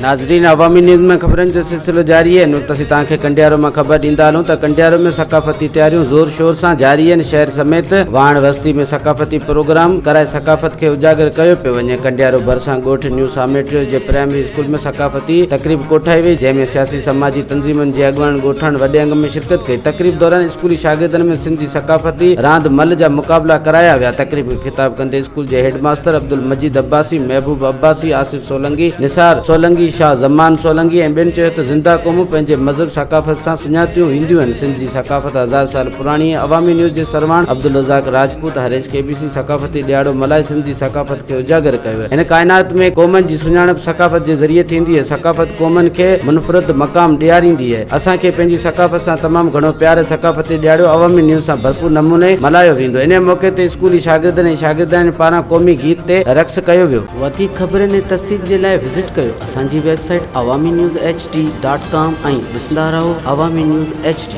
नाज़रीन, अवामी न्यूज़ में खबरन जो सिलसिलो जारी है। तसी तव्हांखे कंडियारो में खबर ॾींदा हलूं त कंडियारो में सकाफ़ती तैयारियूं ज़ोर शोर सां जारी आहिनि। शहर समेत वाण बस्ती में सकाफ़ती प्रोग्राम कराए सकाफ़त खे उजागर कयो पियो वञे। कंडियारो भरिसां ॻोठ न्यू सामेट्रियो जे प्राइमरी स्कूल में सकाफ़ती तकरीब कोठाई वई, जंहिंमें सियासी समाजी तंज़ीमुनि जे अॻुवान ॻोठाण वॾे अंग में शिरकत कई। तकरीब दौरान स्कूली शागिर्दनि में सिंधी सकाफ़ती रांदि मल जा मुक़ाबला कराया विया। तकरीब खे ख़िताब कंदे स्कूल जे हेड मास्टर अब्दुल मजीद अब्बासी, महबूब अब्बासी, आसिफ सोलंगी, निसार सोलंगी, शाह ज़मान सोलंगी ऐं ॿियनि चयो त ज़िंदा क़ौमूं पंहिंजे मज़हब सकाफ़त सां सुञातियूं ईंदियूं आहिनि। सिंधी सकाफ़त 1000 साल पुराणी है। अवामी न्यूज़ जे सरवाण अब्दुल रज़ाक राजपूत हरेश केबीसी सकाफ़ती ॾियारो मल्हाए सिंधी सकाफ़त खे उजागर कयो। हिन काइनात में क़ौमनि जी सुञाणप सकाफ़त जे ज़रिए थींदी है। सकाफ़त क़ौमनि खे मुनफ़रद मक़ाम ॾियारींदी है। असांखे पंहिंजी सकाफ़त सां तमामु घणो प्यार है। सकाफ़ती ॾियारो अवामी न्यूज़ सां भरपूर नमूने मल्हायो वेंदो। इन मौक़े ते स्कूली शागिर्दनि ऐं शागिर्दानी पारां क़ौमी गीत ते रक़्स कयो वियो। वधीक ख़बरनि ऐं तफ़सील जे लाइ विज़िट कयो असांजी वेबसाइट awamiNewsHD.com ऐं ॾिसंदा रहो अवामी न्यूज़ HD।